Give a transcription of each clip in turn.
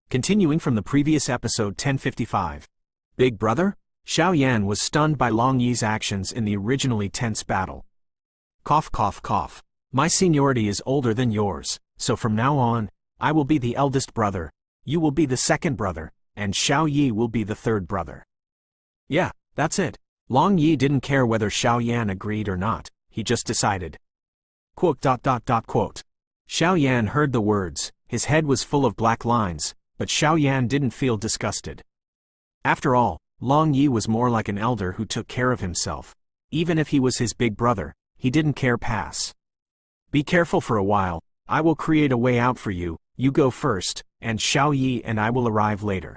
Continuing from the previous episode 1055. Big Brother? Xiao Yan was stunned by Long Yi's actions in the originally tense battle. Cough cough cough. My seniority is older than yours, so from now on, I will be the eldest brother, you will be the second brother, and Xiao Yi will be the third brother. Yeah, that's it. Long Yi didn't care whether Xiao Yan agreed or not, he just decided. Quote. Xiao Yan heard the words, his head was full of black lines, but Xiao Yan didn't feel disgusted. After all, Long Yi was more like an elder who took care of himself. Even if he was his big brother, he didn't care pass. Be careful for a while, I will create a way out for you, you go first, and Xiao Yi and I will arrive later.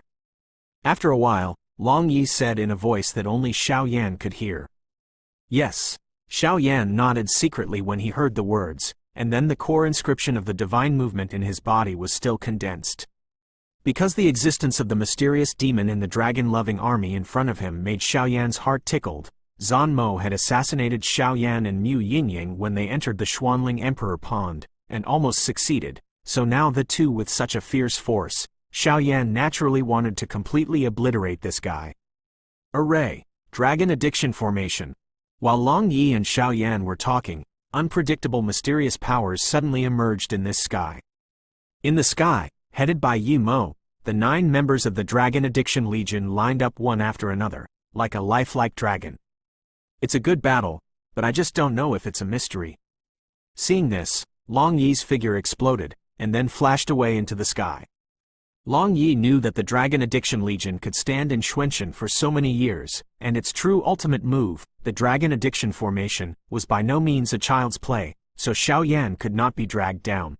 After a while, Long Yi said in a voice that only Xiao Yan could hear. Yes. Xiao Yan nodded secretly when he heard the words, and then the core inscription of the divine movement in his body was still condensed. Because the existence of the mysterious demon in the dragon-loving army in front of him made Xiao Yan's heart tickled, Xuanmo had assassinated Xiao Yan and Mu Yingying when they entered the Xuanling Emperor Pond, and almost succeeded, so now the two with such a fierce force, Xiao Yan naturally wanted to completely obliterate this guy. Array, Dragon Addiction Formation. While Long Yi and Xiao Yan were talking, unpredictable mysterious powers suddenly emerged in this sky. In the sky, headed by Yi Mo, the 9 members of the Dragon Addiction Legion lined up one after another, like a lifelike dragon. It's a good battle, but I just don't know if it's a mystery. Seeing this, Long Yi's figure exploded, and then flashed away into the sky. Long Yi knew that the Dragon Addiction Legion could stand in Xuanshan for so many years, and its true ultimate move, the Dragon Addiction Formation, was by no means a child's play, so Xiao Yan could not be dragged down.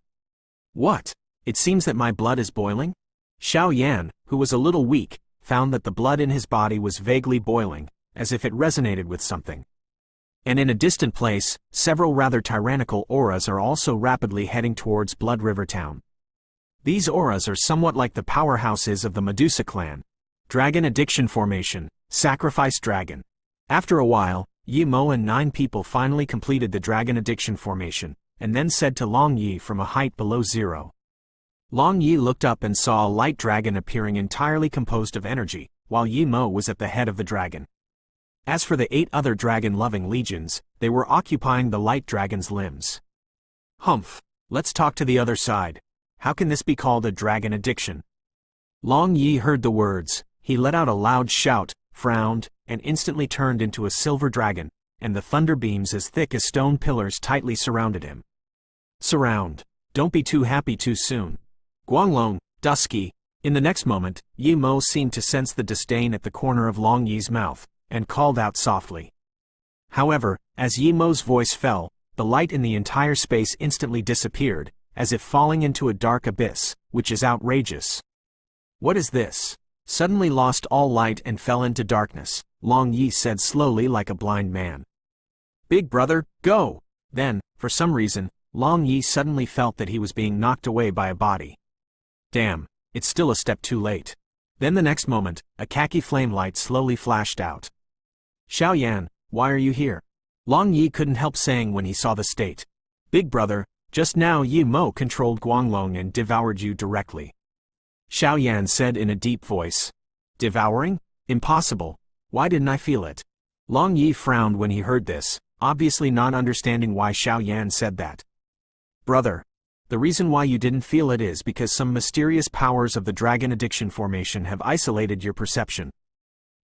What? It seems that my blood is boiling? Xiao Yan, who was a little weak, found that the blood in his body was vaguely boiling, as if it resonated with something. And in a distant place, several rather tyrannical auras are also rapidly heading towards Blood River Town. These auras are somewhat like the powerhouses of the Medusa clan. Dragon Addiction Formation, Sacrifice Dragon. After a while, Yi Mo and 9 people finally completed the Dragon Addiction Formation, and then said to Long Yi from a height below 0. Long Yi looked up and saw a light dragon appearing entirely composed of energy, while Yi Mo was at the head of the dragon. As for the 8 other dragon-loving legions, they were occupying the light dragon's limbs. Humph, let's talk to the other side. How can this be called a dragon addiction? Long Yi heard the words, he let out a loud shout, frowned, and instantly turned into a silver dragon, and the thunder beams as thick as stone pillars tightly surrounded him. Surround. Don't be too happy too soon. Guanglong, Dusky. In the next moment, Yi Mo seemed to sense the disdain at the corner of Long Yi's mouth, and called out softly. However, as Yi Mo's voice fell, the light in the entire space instantly disappeared, as if falling into a dark abyss, which is outrageous. What is this? Suddenly lost all light and fell into darkness, Long Yi said slowly like a blind man. Big brother, go! Then, for some reason, Long Yi suddenly felt that he was being knocked away by a body. Damn, it's still a step too late. Then the next moment, a khaki flame light slowly flashed out. Xiao Yan, why are you here? Long Yi couldn't help saying when he saw the state. Big brother, just now Yi Mo controlled Guanglong and devoured you directly. Xiao Yan said in a deep voice. Devouring? Impossible. Why didn't I feel it? Long Yi frowned when he heard this, obviously not understanding why Xiao Yan said that. Brother, the reason why you didn't feel it is because some mysterious powers of the Dragon Addiction Formation have isolated your perception.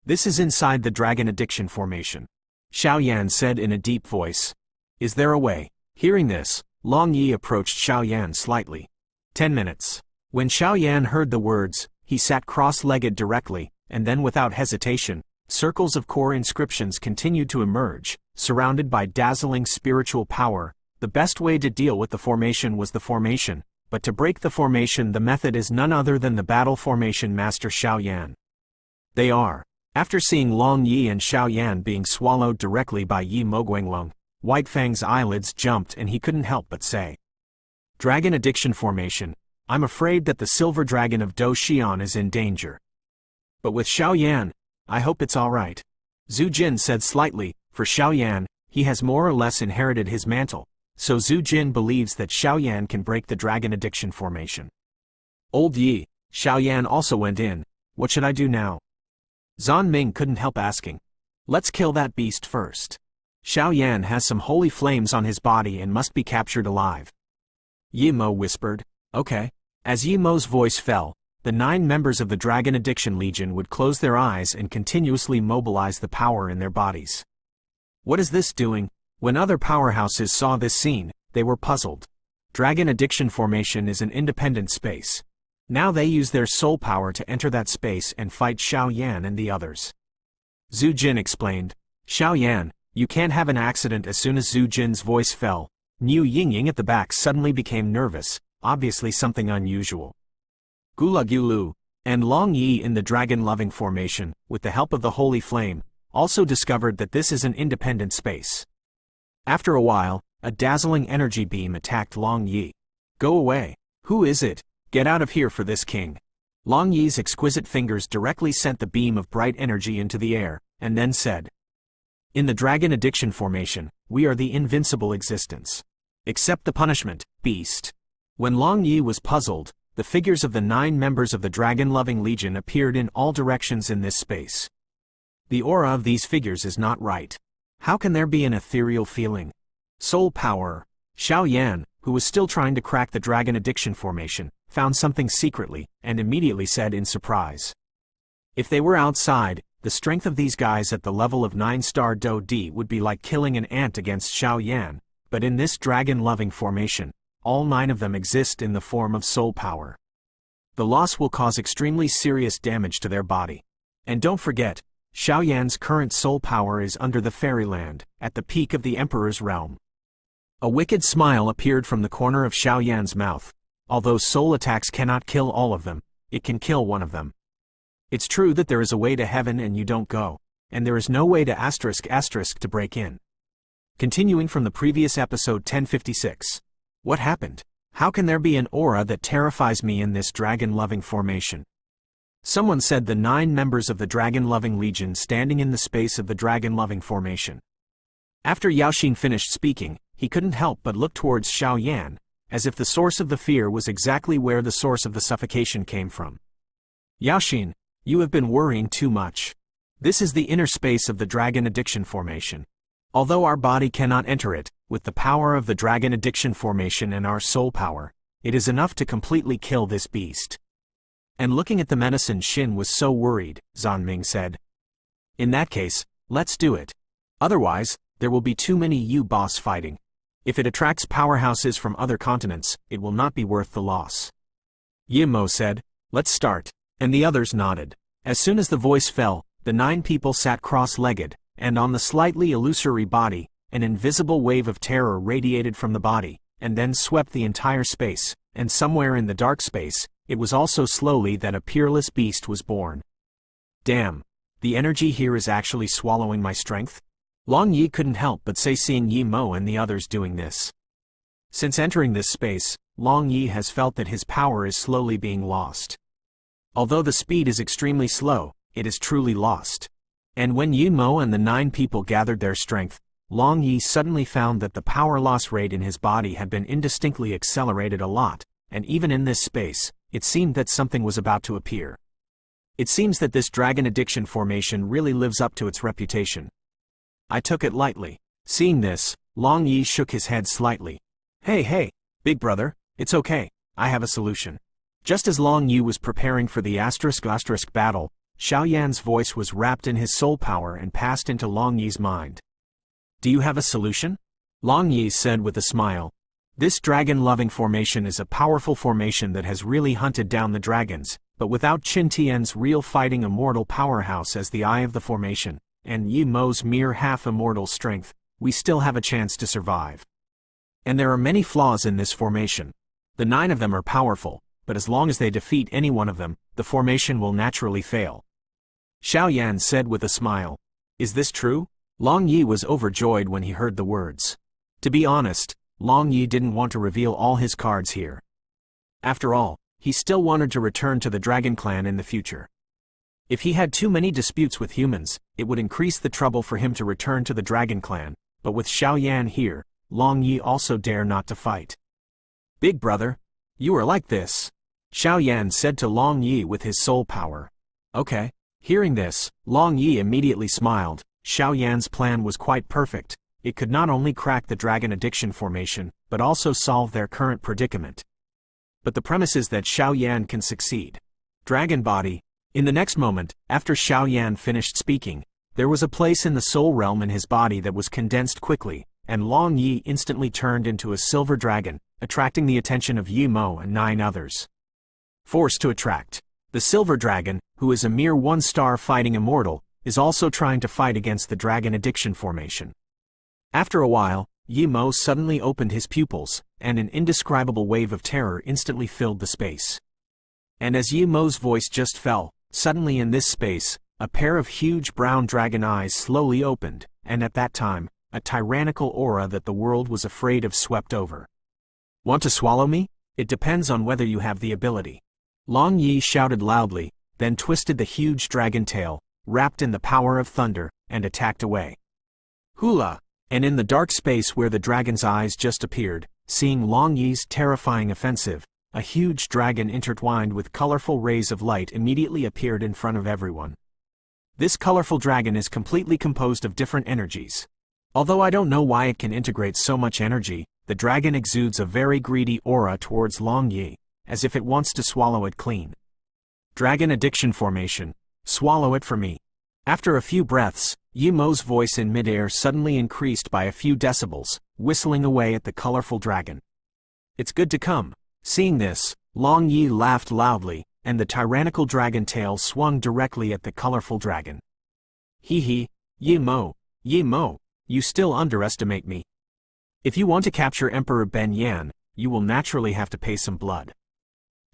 This is inside the Dragon Addiction Formation. Xiao Yan said in a deep voice. Is there a way? Hearing this, Long Yi approached Xiao Yan slightly. 10 minutes. When Xiao Yan heard the words, he sat cross-legged directly, and then without hesitation, circles of core inscriptions continued to emerge, surrounded by dazzling spiritual power. The best way to deal with the formation was the formation, but to break the formation the method is none other than the battle formation master Xiao Yan. They are. After seeing Long Yi and Xiao Yan being swallowed directly by Yi Mo Guanglong, White Fang's eyelids jumped and he couldn't help but say. Dragon Addiction Formation, I'm afraid that the silver dragon of Dou Xuanmo is in danger. But with Xiao Yan, I hope it's alright. Zhu Jin said slightly, for Xiao Yan, he has more or less inherited his mantle, so Zhu Jin believes that Xiao Yan can break the Dragon Addiction Formation. Old Yi, Xiao Yan also went in. What should I do now? Zhan Ming couldn't help asking. Let's kill that beast first. Xiao Yan has some holy flames on his body and must be captured alive. Yi Mo whispered. Okay. As Yi Mo's voice fell, the 9 members of the Dragon Addiction Legion would close their eyes and continuously mobilize the power in their bodies. What is this doing? When other powerhouses saw this scene, they were puzzled. Dragon Addiction Formation is an independent space. Now they use their soul power to enter that space and fight Xiao Yan and the others. Zhu Jin explained. Xiao Yan, you can't have an accident. As soon as Zhu Jin's voice fell, Mu Yingying at the back suddenly became nervous, obviously something unusual. Gula Gulu and Long Yi in the dragon-loving formation, with the help of the holy flame, also discovered that this is an independent space. After a while, a dazzling energy beam attacked Long Yi. Go away. Who is it? Get out of here for this king. Long Yi's exquisite fingers directly sent the beam of bright energy into the air, and then said, in the Dragon Addiction Formation, we are the invincible existence. Accept the punishment, beast. When Long Yi was puzzled, the figures of the 9 members of the Dragon-Loving Legion appeared in all directions in this space. The aura of these figures is not right. How can there be an ethereal feeling? Soul power. Xiao Yan, who was still trying to crack the Dragon Addiction Formation, found something secretly, and immediately said in surprise. If they were outside, the strength of these guys at the level of 9-star Dou D would be like killing an ant against Xiao Yan, but in this dragon-loving formation, all 9 of them exist in the form of soul power. The loss will cause extremely serious damage to their body. And don't forget, Xiao Yan's current soul power is under the fairyland, at the peak of the Emperor's realm. A wicked smile appeared from the corner of Xiao Yan's mouth. Although soul attacks cannot kill all of them, it can kill one of them. It's true that there is a way to heaven and you don't go, and there is no way to *** to break in. Continuing from the previous episode 1056. What happened? How can there be an aura that terrifies me in this dragon-loving formation? Someone said the 9 members of the Dragon-Loving Legion standing in the space of the Dragon-Loving formation. After Yaoxin finished speaking, he couldn't help but look towards Xiao Yan, as if the source of the fear was exactly where the source of the suffocation came from. Yaoxin, you have been worrying too much. This is the inner space of the Dragon Addiction Formation. Although our body cannot enter it, with the power of the Dragon Addiction Formation and our soul power, it is enough to completely kill this beast. And looking at the medicine, Xin was so worried, Zhan Ming said. In that case, let's do it. Otherwise, there will be too many boss fighting. If it attracts powerhouses from other continents, it will not be worth the loss. Yi Mo said, let's start, and the others nodded. As soon as the voice fell, the 9 people sat cross-legged, and on the slightly illusory body, an invisible wave of terror radiated from the body, and then swept the entire space, and somewhere in the dark space, it was also slowly that a peerless beast was born. Damn, the energy here is actually swallowing my strength? Long Yi couldn't help but say, seeing Yi Mo and the others doing this. Since entering this space, Long Yi has felt that his power is slowly being lost. Although the speed is extremely slow, it is truly lost. And when Yi Mo and the 9 people gathered their strength, Long Yi suddenly found that the power loss rate in his body had been indistinctly accelerated a lot, and even in this space, it seemed that something was about to appear. It seems that this Dragon Addiction Formation really lives up to its reputation. I took it lightly. Seeing this, Long Yi shook his head slightly. Hey, big brother, it's okay, I have a solution. Just as Long Yi was preparing for the *** battle, Xiao Yan's voice was wrapped in his soul power and passed into Long Yi's mind. Do you have a solution? Long Yi said with a smile. This dragon-loving formation is a powerful formation that has really hunted down the dragons, but without Qin Tian's real fighting immortal powerhouse as the eye of the formation, and Yi Mo's mere half-immortal strength, we still have a chance to survive. And there are many flaws in this formation. The 9 of them are powerful, but as long as they defeat any one of them, the formation will naturally fail. Xiao Yan said with a smile. Is this true? Long Yi was overjoyed when he heard the words. To be honest, Long Yi didn't want to reveal all his cards here. After all, he still wanted to return to the Dragon Clan in the future. If he had too many disputes with humans, it would increase the trouble for him to return to the Dragon Clan, but with Xiao Yan here, Long Yi also dare not to fight. Big brother, you are like this. Xiao Yan said to Long Yi with his soul power. Okay. Hearing this, Long Yi immediately smiled. Xiao Yan's plan was quite perfect. It could not only crack the dragon addiction formation, but also solve their current predicament. But the premise is that Xiao Yan can succeed. Dragon body. In the next moment, after Xiao Yan finished speaking, there was a place in the soul realm in his body that was condensed quickly, and Long Yi instantly turned into a silver dragon, attracting the attention of Yi Mo and 9 others. Force to attract. The silver dragon, who is a mere 1-star fighting immortal, is also trying to fight against the dragon addiction formation. After a while, Yi Mo suddenly opened his pupils, and an indescribable wave of terror instantly filled the space. And as Yi Mo's voice just fell, suddenly in this space, a pair of huge brown dragon eyes slowly opened, and at that time, a tyrannical aura that the world was afraid of swept over. Want to swallow me? It depends on whether you have the ability. Long Yi shouted loudly, then twisted the huge dragon tail, wrapped in the power of thunder, and attacked away. Hula! And in the dark space where the dragon's eyes just appeared, seeing Long Yi's terrifying offensive, a huge dragon intertwined with colorful rays of light immediately appeared in front of everyone. This colorful dragon is completely composed of different energies. Although I don't know why it can integrate so much energy, the dragon exudes a very greedy aura towards Long Yi, as if it wants to swallow it clean. Dragon addiction formation. Swallow it for me. After a few breaths, Yi Mo's voice in midair suddenly increased by a few decibels, whistling away at the colorful dragon. It's good to come. Seeing this, Long Yi laughed loudly, and the tyrannical dragon tail swung directly at the colorful dragon. Hee hee, Yi Mo, you still underestimate me. If you want to capture Emperor Ben Yan, you will naturally have to pay some blood.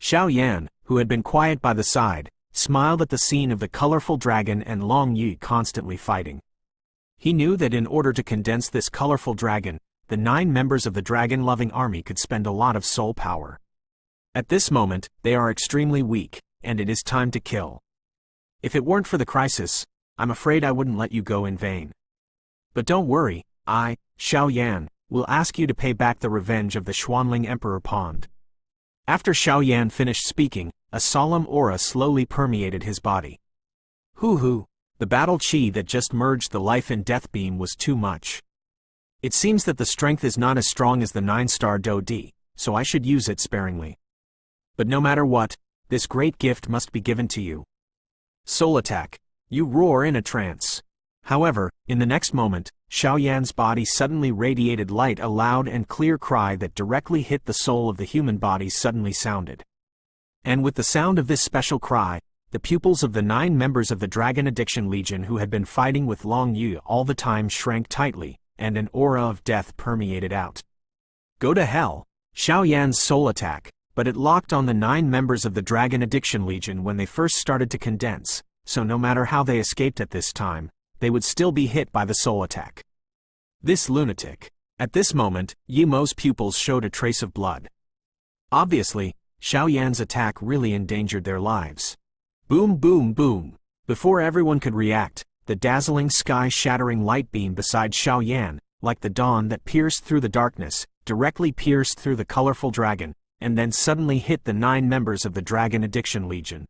Xiao Yan, who had been quiet by the side, smiled at the scene of the colorful dragon and Long Yi constantly fighting. He knew that in order to condense this colorful dragon, the 9 members of the dragon-loving army could spend a lot of soul power. At this moment, they are extremely weak, and it is time to kill. If it weren't for the crisis, I'm afraid I wouldn't let you go in vain. But don't worry, I, Xiao Yan, will ask you to pay back the revenge of the Xuanling Emperor Pond. After Xiao Yan finished speaking, a solemn aura slowly permeated his body. Hoo-hoo, the battle chi that just merged the life and death beam was too much. It seems that the strength is not as strong as the 9-star Dou Di, so I should use it sparingly. But no matter what, this great gift must be given to you. Soul attack. You roar in a trance. However, in the next moment, Xiao Yan's body suddenly radiated light. A loud and clear cry that directly hit the soul of the human body suddenly sounded. And with the sound of this special cry, the pupils of the 9 members of the Dragon Addiction Legion who had been fighting with Long Yi all the time shrank tightly, and an aura of death permeated out. Go to hell! Xiao Yan's soul attack, but it locked on the 9 members of the Dragon Addiction Legion when they first started to condense, so no matter how they escaped at this time, they would still be hit by the soul attack. This lunatic. At this moment, Yi Mo's pupils showed a trace of blood. Obviously, Xiao Yan's attack really endangered their lives. Boom boom boom. Before everyone could react, the dazzling sky-shattering light beam beside Xiao Yan, like the dawn that pierced through the darkness, directly pierced through the colorful dragon, and then suddenly hit the 9 members of the Dragon Addiction Legion.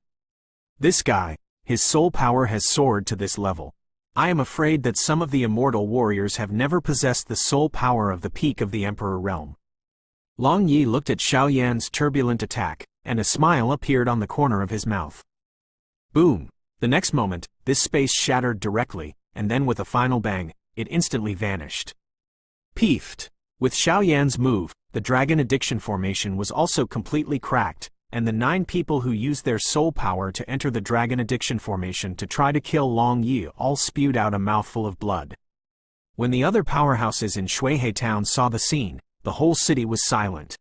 This guy, his soul power has soared to this level. I am afraid that some of the immortal warriors have never possessed the soul power of the peak of the Emperor realm. Long Yi looked at Xiao Yan's turbulent attack, and a smile appeared on the corner of his mouth. Boom! The next moment, this space shattered directly, and then with a final bang, it instantly vanished. Peefed! With Xiao Yan's move, the Dragon Addiction Formation was also completely cracked, and the 9 people who used their soul power to enter the Dragon Addiction Formation to try to kill Long Yi all spewed out a mouthful of blood. When the other powerhouses in Shuihe Town saw the scene, the whole city was silent.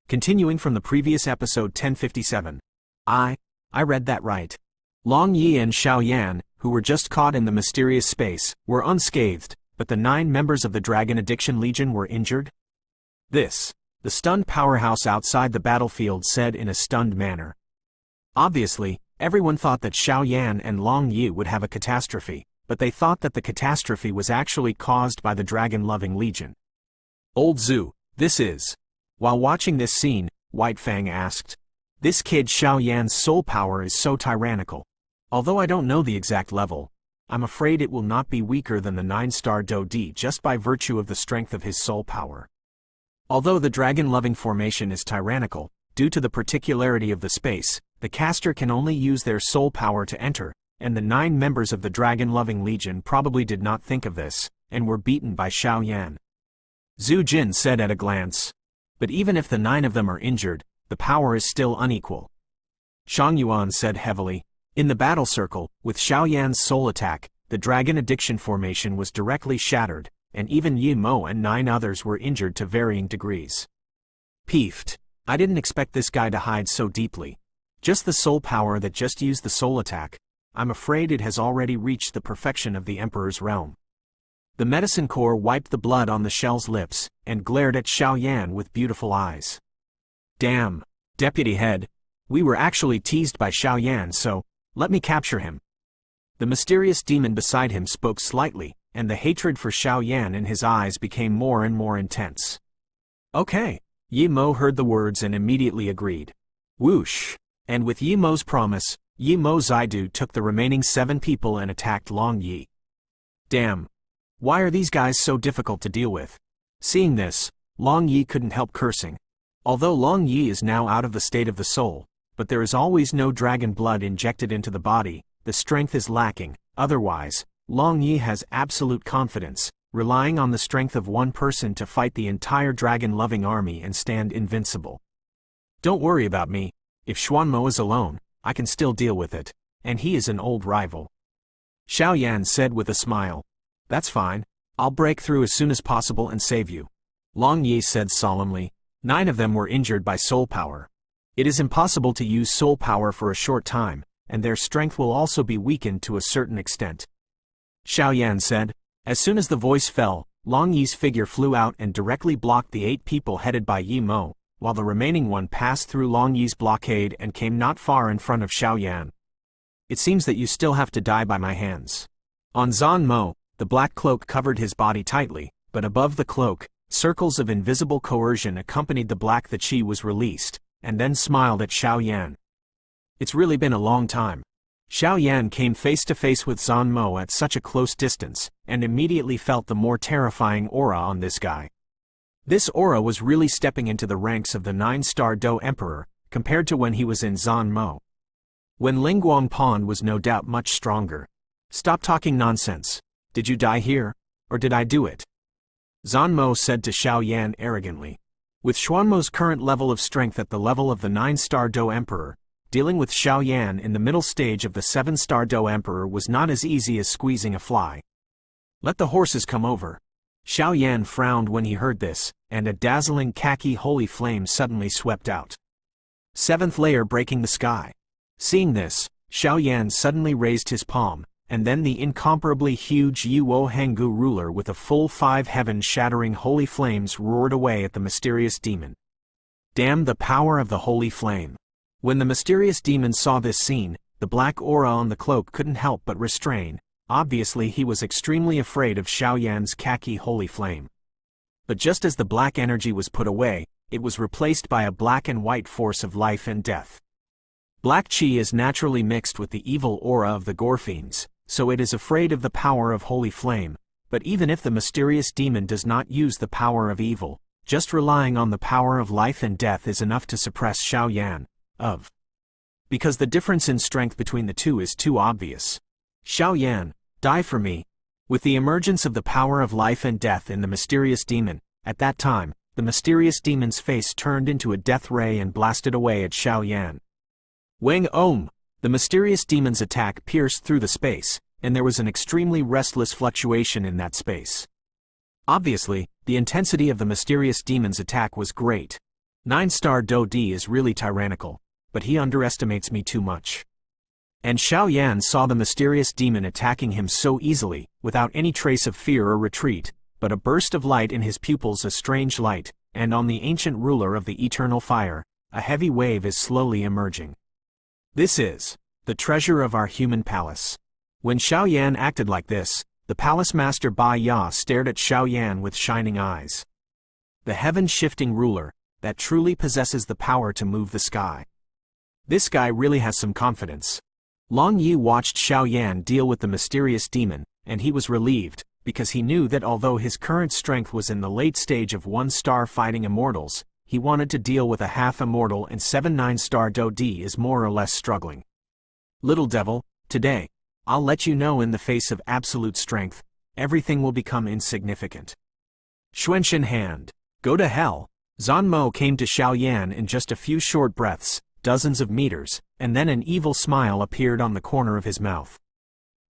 Continuing from the previous episode 1057. I read that right. Long Yi and Xiao Yan, who were just caught in the mysterious space, were unscathed, but the 9 members of the Dragon Addiction Legion were injured? The stunned powerhouse outside the battlefield said in a stunned manner. Obviously, everyone thought that Xiao Yan and Long Yi would have a catastrophe, but they thought that the catastrophe was actually caused by the dragon-loving legion. Old Zhu, this is. While watching this scene, White Fang asked. This kid Xiao Yan's soul power is so tyrannical. Although I don't know the exact level, I'm afraid it will not be weaker than the 9-star Dou just by virtue of the strength of his soul power. Although the dragon-loving formation is tyrannical, due to the particularity of the space, the caster can only use their soul power to enter, and the 9 members of the dragon-loving legion probably did not think of this, and were beaten by Xiao Yan. Zhu Jin said at a glance. But even if the 9 of them are injured, the power is still unequal. Shang Yuan said heavily. In the battle circle, with Xiao Yan's soul attack, the dragon addiction formation was directly shattered, and even Yi Mo and 9 others were injured to varying degrees. Peeved. I didn't expect this guy to hide so deeply. Just the soul power that just used the soul attack. I'm afraid it has already reached the perfection of the Emperor's realm. The medicine core wiped the blood on the shell's lips, and glared at Xiao Yan with beautiful eyes. Damn, Deputy Head. We were actually teased by Xiao Yan, so let me capture him. The mysterious demon beside him spoke slightly, and the hatred for Xiao Yan in his eyes became more and more intense. Okay. Yi Mo heard the words and immediately agreed. Whoosh. And with Yi Mo's promise, Yi Mo Zaidu took the remaining 7 people and attacked Long Yi. Damn. Why are these guys so difficult to deal with? Seeing this, Long Yi couldn't help cursing. Although Long Yi is now out of the state of the soul, but there is always no dragon blood injected into the body, the strength is lacking. Otherwise, Long Yi has absolute confidence, relying on the strength of one person to fight the entire dragon-loving army and stand invincible. Don't worry about me. If Xuanmo is alone, I can still deal with it, and he is an old rival. Xiao Yan said with a smile. That's fine. I'll break through as soon as possible and save you. Long Yi said solemnly. 9 of them were injured by soul power. It is impossible to use soul power for a short time, and their strength will also be weakened to a certain extent. Xiao Yan said. As soon as the voice fell, Long Yi's figure flew out and directly blocked the 8 people headed by Yi Mo, while the remaining one passed through Long Yi's blockade and came not far in front of Xiao Yan. It seems that you still have to die by my hands. On Zan Mo, the black cloak covered his body tightly, but above the cloak, circles of invisible coercion accompanied the black the chi was released, and then smiled at Xiao Yan. It's really been a long time. Xiao Yan came face to face with Zan Mo at such a close distance, and immediately felt the more terrifying aura on this guy. This aura was really stepping into the ranks of the 9-star Dou Emperor, compared to when he was in Zan Mo. When Lingguang Pond was no doubt much stronger. Stop talking nonsense. Did you die here? Or did I do it? Zan Mo said to Xiao Yan arrogantly. With Xuanmo's current level of strength at the level of the 9-star Dou Emperor, dealing with Xiao Yan in the middle stage of the 7-star Dou Emperor was not as easy as squeezing a fly. Let the horses come over. Xiao Yan frowned when he heard this, and a dazzling khaki holy flame suddenly swept out. 7th layer breaking the sky. Seeing this, Xiao Yan suddenly raised his palm, and then the incomparably huge Yuo Hanggu ruler with a full 5 heaven-shattering holy flames roared away at the mysterious demon. Damn the power of the holy flame. When the mysterious demon saw this scene, the black aura on the cloak couldn't help but restrain. Obviously he was extremely afraid of Xiao Yan's khaki holy flame. But just as the black energy was put away, it was replaced by a black and white force of life and death. Black chi is naturally mixed with the evil aura of the Gorfiends, so it is afraid of the power of holy flame, but even if the mysterious demon does not use the power of evil, just relying on the power of life and death is enough to suppress Xiao Yan, because the difference in strength between the two is too obvious. Xiao Yan, die for me. With the emergence of the power of life and death in the mysterious demon, at that time, the mysterious demon's face turned into a death ray and blasted away at Xiao Yan. Wang Om! The mysterious demon's attack pierced through the space, and there was an extremely restless fluctuation in that space. Obviously, the intensity of the mysterious demon's attack was great. 9-star Dou is really tyrannical, but he underestimates me too much. And Xiao Yan saw the mysterious demon attacking him so easily, without any trace of fear or retreat, but a burst of light in his pupils, a strange light, and on the ancient ruler of the eternal fire, a heavy wave is slowly emerging. This is the treasure of our human palace. When Xiao Yan acted like this, the palace master Ba Ya stared at Xiao Yan with shining eyes. The heaven-shifting ruler, that truly possesses the power to move the sky. This guy really has some confidence. Long Yi watched Xiao Yan deal with the mysterious demon, and he was relieved, because he knew that although his current strength was in the late stage of 1-star fighting immortals, he wanted to deal with a half-immortal and 7-9-star Dou is more or less struggling. Little devil, today, I'll let you know in the face of absolute strength, everything will become insignificant. Xuanmo hand. Go to hell. Xuanmo came to Xiao Yan in just a few short breaths, dozens of meters, and then an evil smile appeared on the corner of his mouth.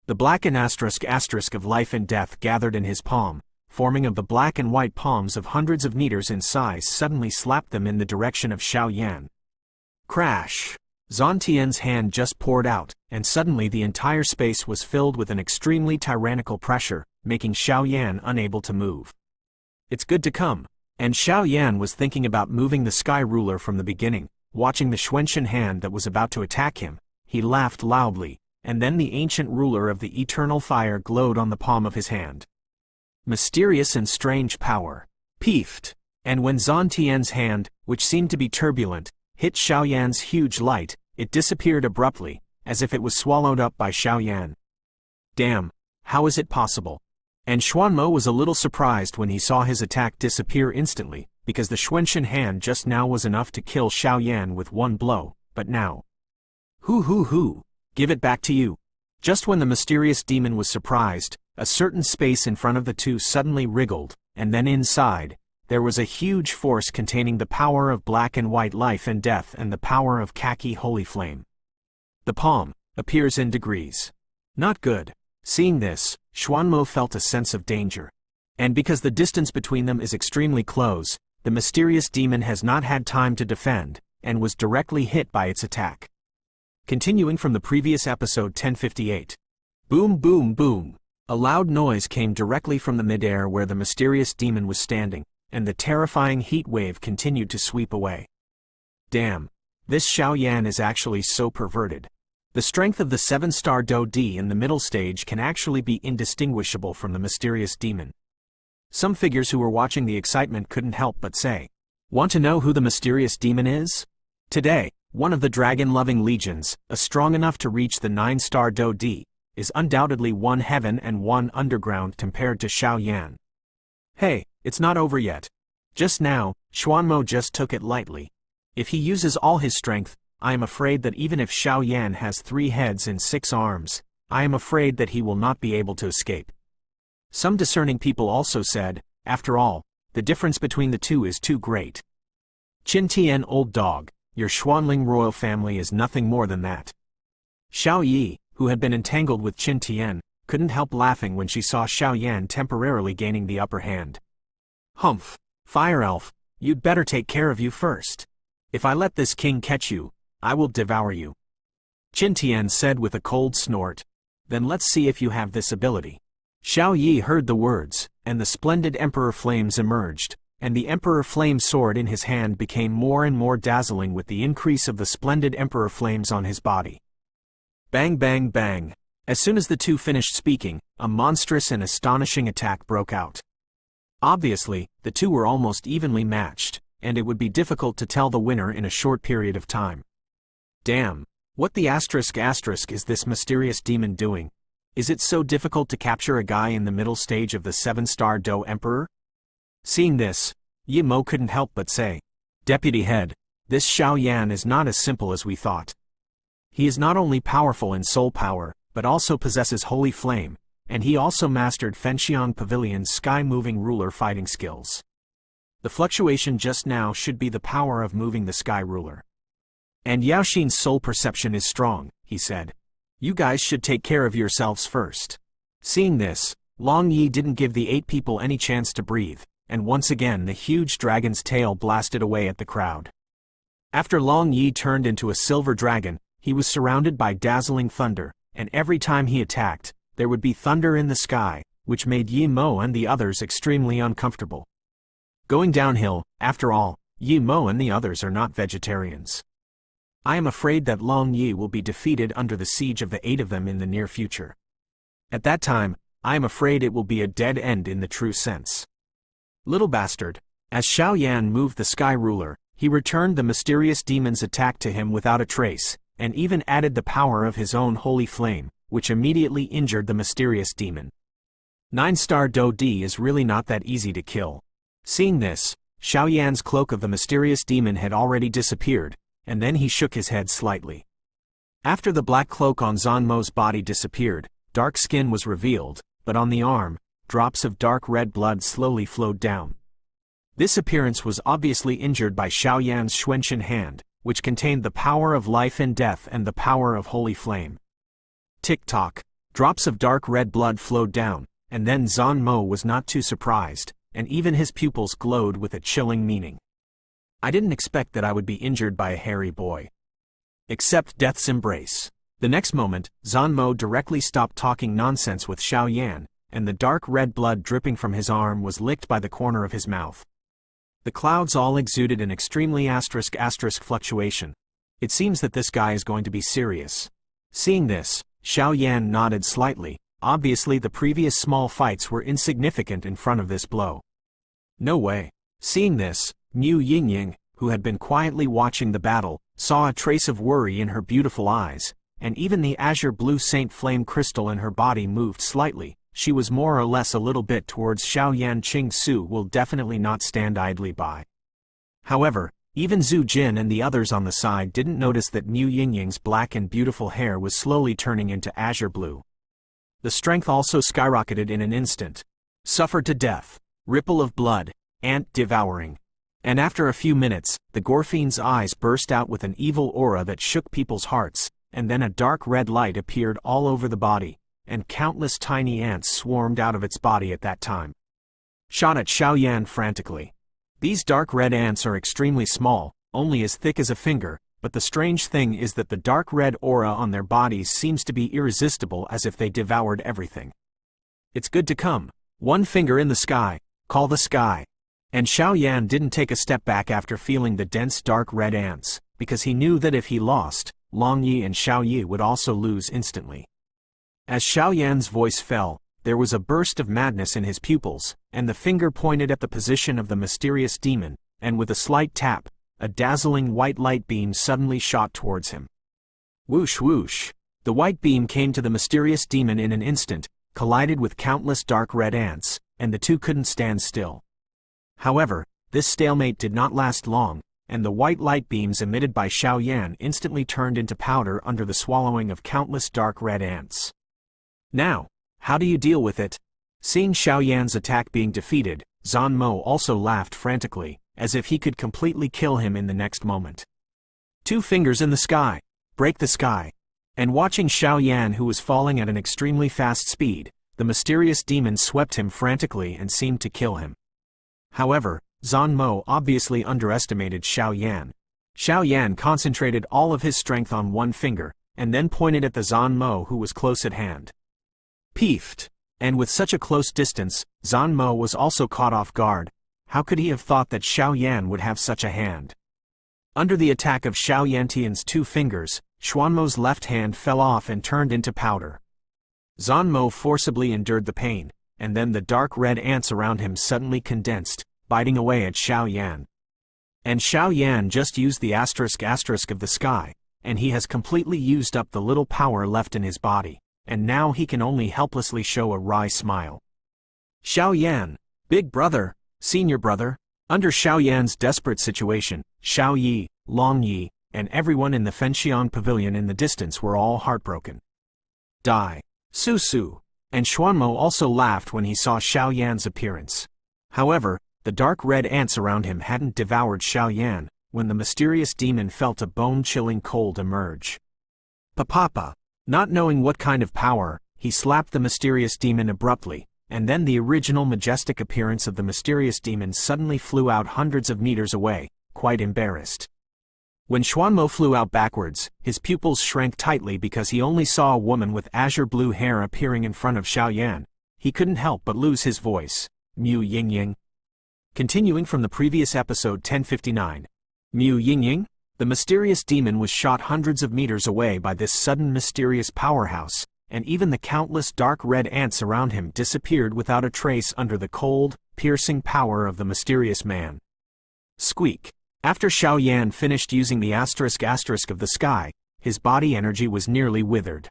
The black and asterisk of life and death gathered in his palm, forming of the black and white palms of hundreds of meters in size, suddenly slapped them in the direction of Xiao Yan. Crash! Zhang Tian's hand just poured out, and suddenly the entire space was filled with an extremely tyrannical pressure, making Xiao Yan unable to move. It's good to come. And Xiao Yan was thinking about moving the Sky Ruler from the beginning, watching the Xuanmo hand that was about to attack him. He laughed loudly, and then the ancient ruler of the eternal fire glowed on the palm of his hand. Mysterious and strange power. Peefed. And when Zhang Tian's hand, which seemed to be turbulent, hit Xiao Yan's huge light, it disappeared abruptly, as if it was swallowed up by Xiao Yan. Damn, how is it possible? And Xuanmo was a little surprised when he saw his attack disappear instantly, because the Xuanmo hand just now was enough to kill Xiao Yan with one blow, but now. Hoo, give it back to you. Just when the mysterious demon was surprised, a certain space in front of the two suddenly wriggled, and then inside, there was a huge force containing the power of black and white life and death and the power of khaki holy flame. The palm appears in degrees. Not good. Seeing this, Xuanmo felt a sense of danger. And because the distance between them is extremely close, the mysterious demon has not had time to defend, and was directly hit by its attack. Continuing from the previous episode 1058. Boom, boom, boom. A loud noise came directly from the midair where the mysterious demon was standing, and the terrifying heat wave continued to sweep away. Damn, this Xiao Yan is actually so perverted. The strength of the 7-star Dou in the middle stage can actually be indistinguishable from the mysterious demon. Some figures who were watching the excitement couldn't help but say, "Want to know who the mysterious demon is? Today, one of the dragon-loving legions, strong enough to reach the 9-star Dou, is undoubtedly one heaven and one underground compared to Xiao Yan." Hey, it's not over yet. Just now, Xuanmo just took it lightly. If he uses all his strength, I am afraid that even if Xiao Yan has 3 heads and 6 arms, I am afraid that he will not be able to escape. Some discerning people also said, after all, the difference between the two is too great. Qin Tian, old dog, your Xuanling royal family is nothing more than that. Xiao Yi, who had been entangled with Qin Tian, couldn't help laughing when she saw Xiao Yan temporarily gaining the upper hand. Humph, Fire Elf, you'd better take care of you first. If I let this king catch you, I will devour you. Qin Tian said with a cold snort. Then let's see if you have this ability. Xiao Yi heard the words, and the splendid Emperor Flames emerged, and the Emperor Flame sword in his hand became more and more dazzling with the increase of the splendid Emperor Flames on his body. Bang bang bang. As soon as the two finished speaking, a monstrous and astonishing attack broke out. Obviously, the two were almost evenly matched, and it would be difficult to tell the winner in a short period of time. Damn, what the asterisk is this mysterious demon doing? Is it so difficult to capture a guy in the middle stage of the 7-star Dou Emperor? Seeing this, Yi Mo couldn't help but say, Deputy Head, this Xiao Yan is not as simple as we thought. He is not only powerful in soul power, but also possesses holy flame, and he also mastered Fenxiang Pavilion's sky-moving ruler fighting skills. The fluctuation just now should be the power of moving the sky ruler. And Yaoxin's soul perception is strong, he said. You guys should take care of yourselves first. Seeing this, Long Yi didn't give the 8 people any chance to breathe, and once again the huge dragon's tail blasted away at the crowd. After Long Yi turned into a silver dragon, he was surrounded by dazzling thunder, and every time he attacked, there would be thunder in the sky, which made Yi Mo and the others extremely uncomfortable. Going downhill, after all, Yi Mo and the others are not vegetarians. I am afraid that Long Yi will be defeated under the siege of the 8 of them in the near future. At that time, I am afraid it will be a dead end in the true sense. Little bastard. As Xiao Yan moved the sky ruler, He returned the mysterious demon's attack to him without a trace, and even added the power of his own holy flame, which immediately injured the mysterious demon. 9-star Dou D is really not that easy to kill. Seeing this, Xiaoyan's cloak of the mysterious demon had already disappeared, and then he shook his head slightly. After the black cloak on Xuanmo's body disappeared, dark skin was revealed, but on the arm, drops of dark red blood slowly flowed down. This appearance was obviously injured by Xiaoyan's Xuanchen hand, which contained the power of life and death and the power of holy flame. Tick-tock, drops of dark red blood flowed down, and then Xuanmo was not too surprised, and even his pupils glowed with a chilling meaning. I didn't expect that I would be injured by a hairy boy. Accept death's embrace. The next moment, Xuanmo directly stopped talking nonsense with Xiaoyan, and the dark red blood dripping from his arm was licked by the corner of his mouth. The clouds all exuded an extremely asterisk fluctuation. It seems that this guy is going to be serious. Seeing this, Xiaoyan nodded slightly. Obviously the previous small fights were insignificant in front of this blow. No way. Seeing this, Mu Yingying, who had been quietly watching the battle, saw a trace of worry in her beautiful eyes, and even the azure blue saint flame crystal in her body moved slightly. She was more or less a little bit towards Xiaoyan. Qing Su will definitely not stand idly by. However, even Zhu Jin and the others on the side didn't notice that Mu Yingying's black and beautiful hair was slowly turning into azure blue. The strength also skyrocketed in an instant. Suffered to death. Ripple of blood. Ant devouring. And after a few minutes, the Gorfiend's eyes burst out with an evil aura that shook people's hearts, and then a dark red light appeared all over the body, and countless tiny ants swarmed out of its body at that time. Shot at Xiaoyan frantically. These dark red ants are extremely small, only as thick as a finger, but the strange thing is that the dark red aura on their bodies seems to be irresistible, as if they devoured everything. It's good to come. One finger in the sky, call the sky. And Xiaoyan didn't take a step back after feeling the dense dark red ants, because he knew that if he lost, Long Yi and Xiao Yi would also lose instantly. As Xiaoyan's voice fell, there was a burst of madness in his pupils, and the finger pointed at the position of the mysterious demon, and with a slight tap, a dazzling white light beam suddenly shot towards him. Whoosh whoosh! The white beam came to the mysterious demon in an instant, collided with countless dark red ants, and the two couldn't stand still. However, this stalemate did not last long, and the white light beams emitted by Xiaoyan instantly turned into powder under the swallowing of countless dark red ants. Now, how do you deal with it? Seeing Xiaoyan's attack being defeated, Xuanmo also laughed frantically, as if he could completely kill him in the next moment. Two fingers in the sky, break the sky. And watching Xiaoyan, who was falling at an extremely fast speed, the mysterious demon swept him frantically and seemed to kill him. However, Xuanmo obviously underestimated Xiaoyan. Xiaoyan concentrated all of his strength on one finger, and then pointed at the Xuanmo who was close at hand. Peefed! And with such a close distance, Xuanmo was also caught off guard. How could he have thought that Xiaoyan would have such a hand? Under the attack of Xiaoyantian's two fingers, Xuanmo's left hand fell off and turned into powder. Xuanmo forcibly endured the pain, and then the dark red ants around him suddenly condensed, biting away at Xiaoyan. And Xiaoyan just used the asterisk of the sky, and he has completely used up the little power left in his body, and now he can only helplessly show a wry smile. Xiaoyan, big brother, senior brother. Under Xiaoyan's desperate situation, Xiao Yi, Long Yi, and everyone in the Fenxian pavilion in the distance were all heartbroken. Die. Su Su. And Xuanmo also laughed when he saw Xiaoyan's appearance. However, the dark red ants around him hadn't devoured Xiaoyan, when the mysterious demon felt a bone-chilling cold emerge. Papa. Not knowing what kind of power, he slapped the mysterious demon abruptly, and then the original majestic appearance of the mysterious demon suddenly flew out hundreds of meters away, quite embarrassed. When Xuanmo flew out backwards, his pupils shrank tightly because he only saw a woman with azure blue hair appearing in front of Xiaoyan. He couldn't help but lose his voice. Mu Yingying. Continuing from the previous episode 1059. Mu Yingying? The mysterious demon was shot hundreds of meters away by this sudden mysterious powerhouse, and even the countless dark red ants around him disappeared without a trace under the cold, piercing power of the mysterious man. Squeak. After Xiao Yan finished using the asterisk of the sky, his body energy was nearly withered.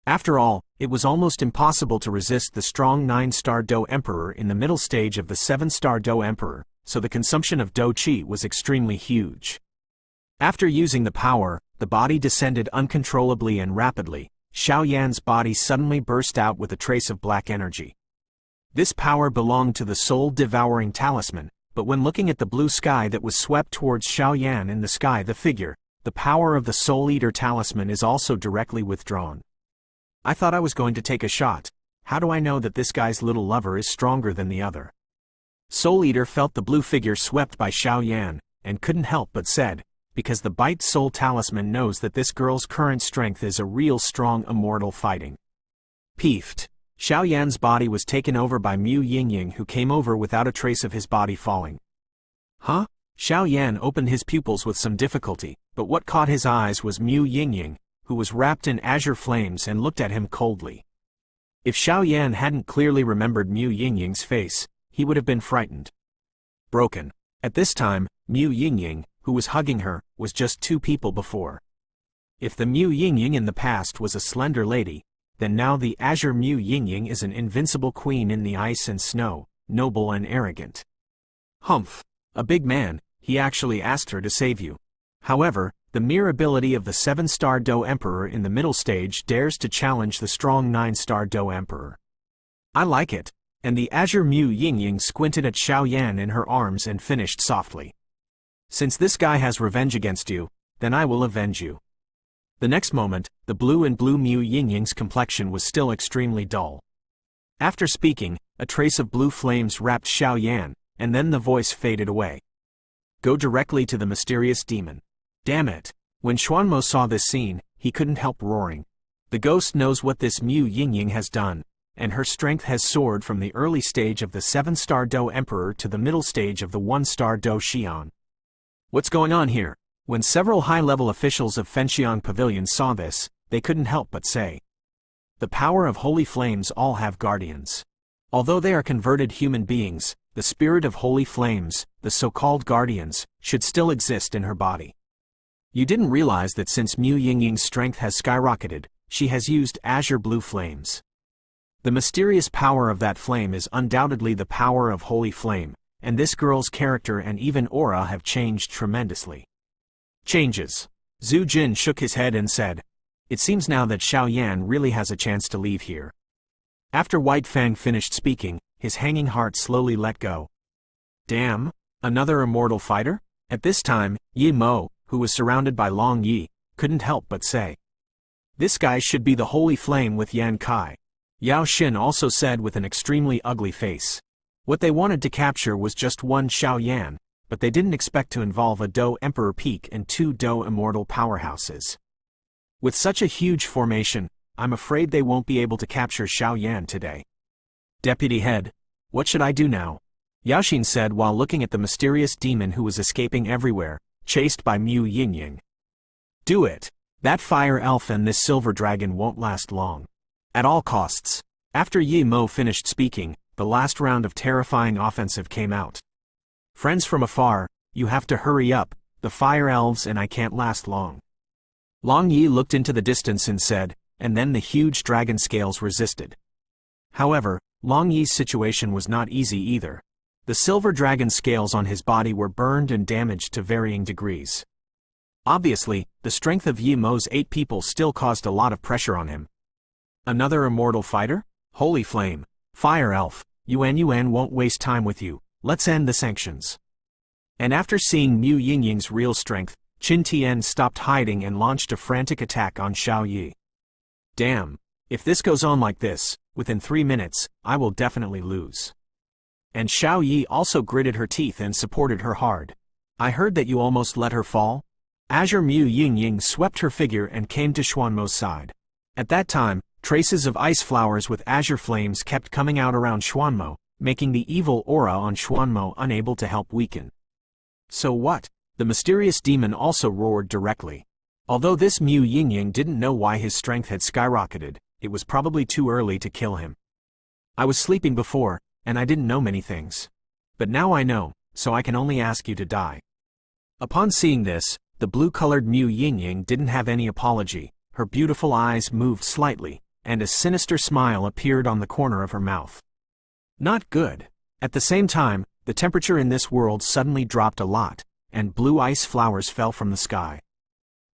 After all, it was almost impossible to resist the strong 9-star Dou Emperor in the middle stage of the 7-star Dou Emperor, so the consumption of Dou Qi was extremely huge. After using the power, the body descended uncontrollably and rapidly. Xiao Yan's body suddenly burst out with a trace of black energy. This power belonged to the soul-devouring talisman, but when looking at the blue sky that was swept towards Xiao Yan in the sky, the power of the Soul Eater talisman is also directly withdrawn. I thought I was going to take a shot. How do I know that this guy's little lover is stronger than the other? Soul Eater felt the blue figure swept by Xiao Yan, and couldn't help but said, because the Bite Soul Talisman knows that this girl's current strength is a real strong immortal fighting. Peeved. Xiao Yan's body was taken over by Mu Yingying, who came over without a trace of his body falling. Huh? Xiao Yan opened his pupils with some difficulty, but what caught his eyes was Mu Yingying, who was wrapped in azure flames and looked at him coldly. If Xiao Yan hadn't clearly remembered Mu Yingying's face, he would have been frightened. Broken. At this time, Mu Yingying, who was hugging her, was just 2 people before. If the Mu Yingying in the past was a slender lady, then now the azure Mu Yingying is an invincible queen in the ice and snow, noble and arrogant. Humph. A big man, he actually asked her to save you. However, the mere ability of the 7-star Dou Emperor in the middle stage dares to challenge the strong 9-star Dou Emperor. I like it. And the azure Mu Yingying squinted at Xiao Yan in her arms and finished softly. Since this guy has revenge against you, then I will avenge you. The next moment, the blue Mu Yingying's complexion was still extremely dull. After speaking, a trace of blue flames wrapped Xiao Yan, and then the voice faded away. Go directly to the mysterious demon. Damn it. When Xuanmo saw this scene, he couldn't help roaring. The ghost knows what this Mu Yingying has done, and her strength has soared from the early stage of the 7-star Dou Emperor to the middle stage of the 1-star Dou Xian. What's going on here? When several high-level officials of Fenxiang Pavilion saw this, they couldn't help but say. The power of holy flames all have guardians. Although they are converted human beings, the spirit of holy flames, the so-called guardians, should still exist in her body. You didn't realize that since Mu Yingying's strength has skyrocketed, she has used azure blue flames. The mysterious power of that flame is undoubtedly the power of holy flame, and this girl's character and even aura have changed tremendously. Changes. Zhu Jin shook his head and said, it seems now that Xiao Yan really has a chance to leave here. After White Fang finished speaking, his hanging heart slowly let go. Damn, another immortal fighter? At this time, Yi Mo, who was surrounded by Long Yi, couldn't help but say. This guy should be the holy flame with Yan Kai. Yao Xin also said with an extremely ugly face. What they wanted to capture was just one Xiao Yan, but they didn't expect to involve a Dou Emperor peak and 2 Dou immortal powerhouses. With such a huge formation, I'm afraid they won't be able to capture Xiao Yan today. Deputy Head, what should I do now? Yao Xin said while looking at the mysterious demon who was escaping everywhere, chased by Mu Yingying. Do it. That fire elf and this silver dragon won't last long. At all costs. After Yi Mo finished speaking, the last round of terrifying offensive came out. Friends from afar, you have to hurry up, the fire elves and I can't last long. Long Yi looked into the distance and said, and then the huge dragon scales resisted. However, Long Yi's situation was not easy either. The silver dragon scales on his body were burned and damaged to varying degrees. Obviously, the strength of Yi Mo's 8 people still caused a lot of pressure on him. Another immortal fighter? Holy Flame. Fire Elf, Yuan won't waste time with you, let's end the sanctions. And after seeing Mu Yingying's real strength, Qin Tian stopped hiding and launched a frantic attack on Xiao Yi. Damn, if this goes on like this, within 3 minutes, I will definitely lose. And Xiao Yi also gritted her teeth and supported her hard. I heard that you almost let her fall? Azure Mu Yingying swept her figure and came to Xuanmo's side. At that time, traces of ice flowers with azure flames kept coming out around Xuanmo, making the evil aura on Xuanmo unable to help weaken. So what? The mysterious demon also roared directly. Although this Mu Yingying didn't know why his strength had skyrocketed, it was probably too early to kill him. I was sleeping before, and I didn't know many things. But now I know, so I can only ask you to die. Upon seeing this, the blue-colored Mu Yingying didn't have any apology. Her beautiful eyes moved slightly, and a sinister smile appeared on the corner of her mouth. Not good. At the same time, the temperature in this world suddenly dropped a lot, and blue ice flowers fell from the sky.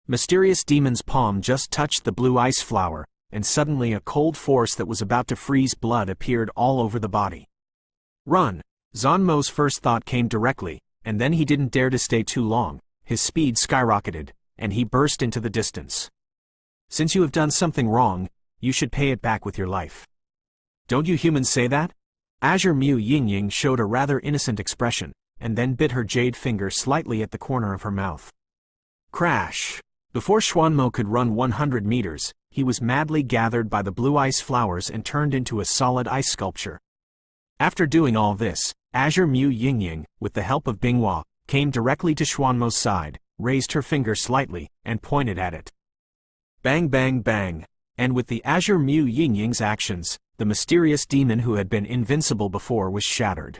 Mysterious Demon's palm just touched the blue ice flower, and suddenly a cold force that was about to freeze blood appeared all over the body. Run! Xuanmo's first thought came directly, and then he didn't dare to stay too long. His speed skyrocketed, and he burst into the distance. Since you have done something wrong, you should pay it back with your life. Don't you humans say that? Azure Mu Yingying showed a rather innocent expression, and then bit her jade finger slightly at the corner of her mouth. Crash! Before Xuanmo could run 100 meters, he was madly gathered by the blue ice flowers and turned into a solid ice sculpture. After doing all this, Azure Mu Yingying, with the help of Binghua, came directly to Xuanmo's side, raised her finger slightly, and pointed at it. Bang bang bang! And with the Azure Mu Yingying's actions, the mysterious demon who had been invincible before was shattered.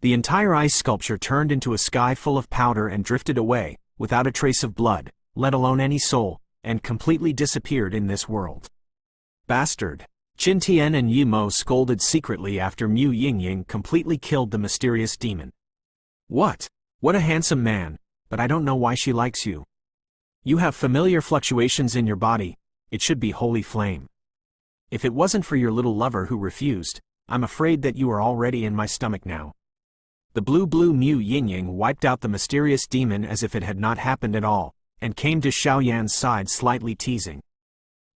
The entire ice sculpture turned into a sky full of powder and drifted away, without a trace of blood, let alone any soul, and completely disappeared in this world. Bastard! Qin Tian and Yi Mo scolded secretly after Mu Yingying completely killed the mysterious demon. What? What a handsome man, but I don't know why she likes you. You have familiar fluctuations in your body, it should be holy flame. If it wasn't for your little lover who refused, I'm afraid that you are already in my stomach now. The blue Mu Yingying wiped out the mysterious demon as if it had not happened at all, and came to Xiaoyan's side slightly teasing.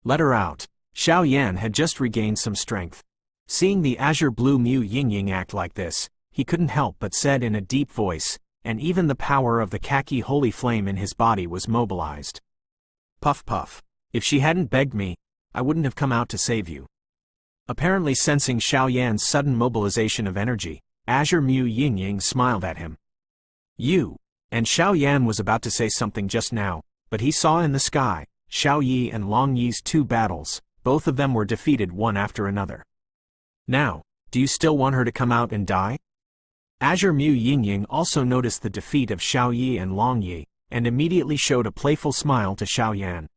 Let her out. Xiaoyan had just regained some strength. Seeing the azure blue Mu Yingying act like this, he couldn't help but said in a deep voice, and even the power of the khaki holy flame in his body was mobilized. Puff puff. If she hadn't begged me, I wouldn't have come out to save you. Apparently sensing Xiaoyan's sudden mobilization of energy, Azure Mu Yingying smiled at him. You! And Xiaoyan was about to say something just now, but he saw in the sky, Xiao Yi and Long Yi's two battles. Both of them were defeated one after another. Now, do you still want her to come out and die? Azure Mu Yingying also noticed the defeat of Xiao Yi and Long Yi, and immediately showed a playful smile to Xiaoyan.